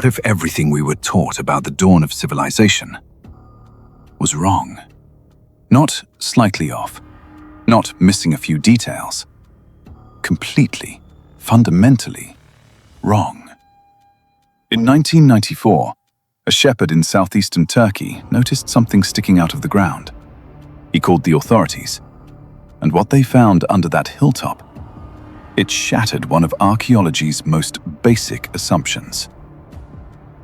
What if everything we were taught about the dawn of civilization was wrong? Not slightly off, not missing a few details. Completely, fundamentally wrong. In 1994, a shepherd in southeastern Turkey noticed something sticking out of the ground. He called the authorities, and what they found under that hilltop, it shattered one of archaeology's most basic assumptions.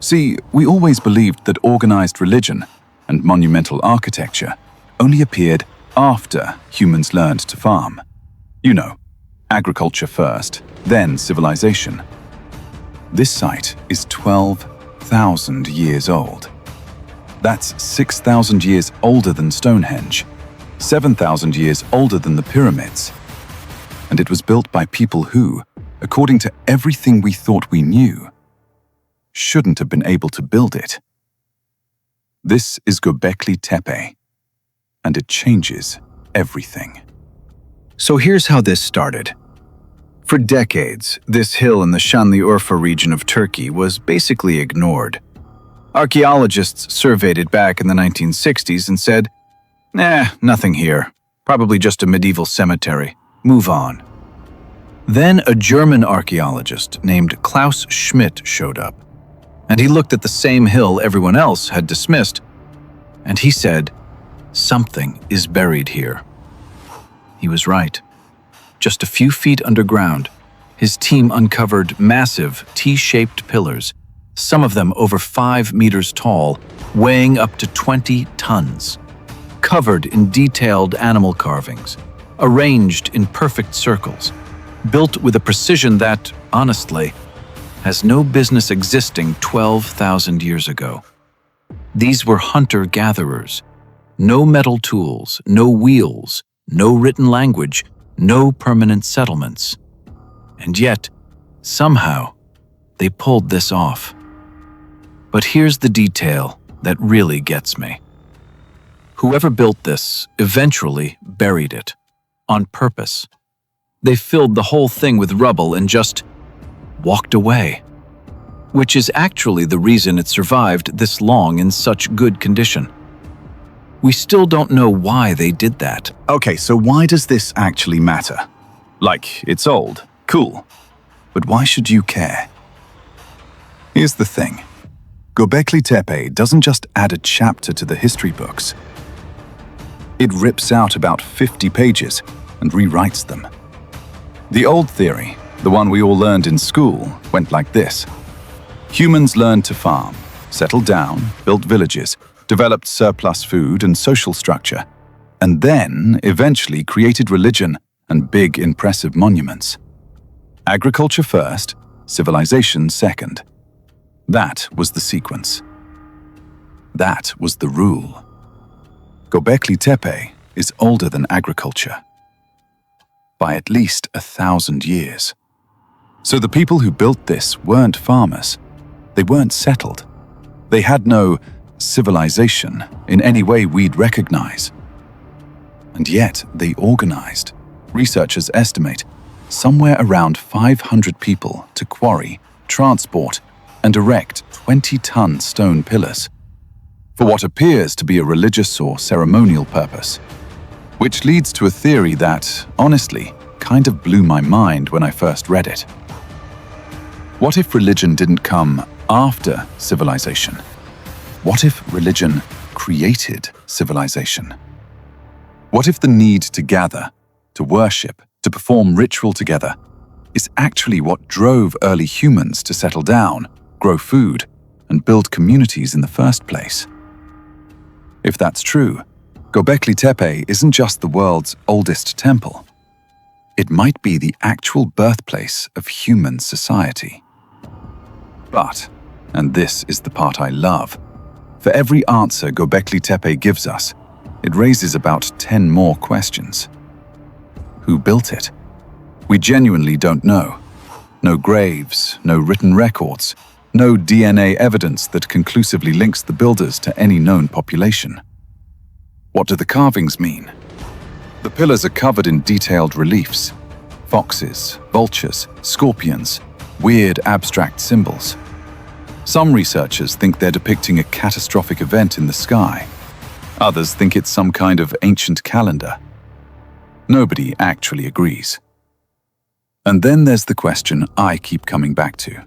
See, we always believed that organized religion and monumental architecture only appeared after humans learned to farm. You know, agriculture first, then civilization. This site is 12,000 years old. That's 6,000 years older than Stonehenge, 7,000 years older than the pyramids. And it was built by people who, according to everything we thought we knew, shouldn't have been able to build it. This is Göbekli Tepe, and it changes everything. So here's how this started. For decades, this hill in the Şanlıurfa region of Turkey was basically ignored. Archaeologists surveyed it back in the 1960s and said, nothing here. Probably just a medieval cemetery. Move on. Then a German archaeologist named Klaus Schmidt showed up, and he looked at the same hill everyone else had dismissed, and he said, "Something is buried here." He was right. Just a few feet underground, his team uncovered massive T-shaped pillars, some of them over 5 meters tall, weighing up to 20 tons, covered in detailed animal carvings, arranged in perfect circles, built with a precision that, honestly, has no business existing 12,000 years ago. These were hunter-gatherers. No metal tools, no wheels, no written language, no permanent settlements. And yet, somehow, they pulled this off. But here's the detail that really gets me. Whoever built this eventually buried it, on purpose. They filled the whole thing with rubble and just walked away, which is actually the reason it survived this long in such good condition. We still don't know why they did that. Okay, so why does this actually matter? Like, it's old, cool, but why should you care? Here's the thing. Göbekli Tepe doesn't just add a chapter to the history books. It rips out about 50 pages and rewrites them. The old theory, the one we all learned in school, went like this. Humans learned to farm, settled down, built villages, developed surplus food and social structure, and then eventually created religion and big, impressive monuments. Agriculture first, civilization second. That was the sequence. That was the rule. Göbekli Tepe is older than agriculture by at least 1,000 years. So the people who built this weren't farmers. They weren't settled. They had no civilization in any way we'd recognize. And yet they organized, researchers estimate, somewhere around 500 people to quarry, transport, and erect 20-ton stone pillars for what appears to be a religious or ceremonial purpose. Which leads to a theory that, honestly, kind of blew my mind when I first read it. What if religion didn't come after civilization? What if religion created civilization? What if the need to gather, to worship, to perform ritual together is actually what drove early humans to settle down, grow food, and build communities in the first place? If that's true, Göbekli Tepe isn't just the world's oldest temple. It might be the actual birthplace of human society. But, and this is the part I love, for every answer Göbekli Tepe gives us, it raises about 10 more questions. Who built it? We genuinely don't know. No graves, no written records, no DNA evidence that conclusively links the builders to any known population. What do the carvings mean? The pillars are covered in detailed reliefs. Foxes, vultures, scorpions, weird abstract symbols. Some researchers think they're depicting a catastrophic event in the sky. Others think it's some kind of ancient calendar. Nobody actually agrees. And then there's the question I keep coming back to.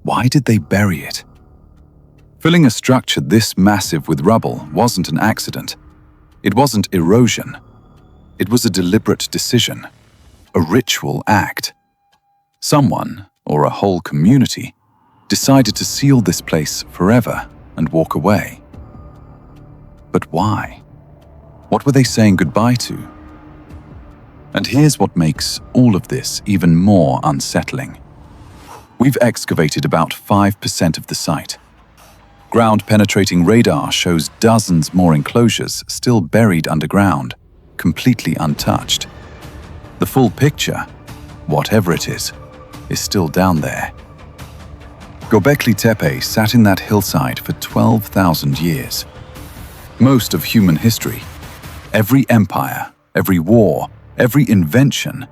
Why did they bury it? Filling a structure this massive with rubble wasn't an accident. It wasn't erosion. It was a deliberate decision, a ritual act. Someone, or a whole community, decided to seal this place forever and walk away. But why? What were they saying goodbye to? And here's what makes all of this even more unsettling. We've excavated about 5% of the site. Ground-penetrating radar shows dozens more enclosures still buried underground, completely untouched. The full picture, whatever it is still down there. Göbekli Tepe sat in that hillside for 12,000 years. Most of human history, every empire, every war, every invention,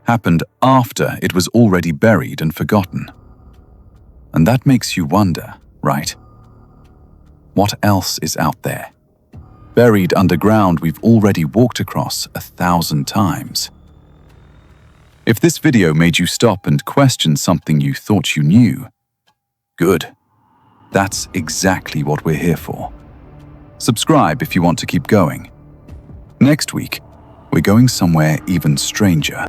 happened after it was already buried and forgotten. And that makes you wonder, right? What else is out there? Buried underground we've already walked across 1,000 times. If this video made you stop and question something you thought you knew, good. That's exactly what we're here for. Subscribe if you want to keep going. Next week, we're going somewhere even stranger.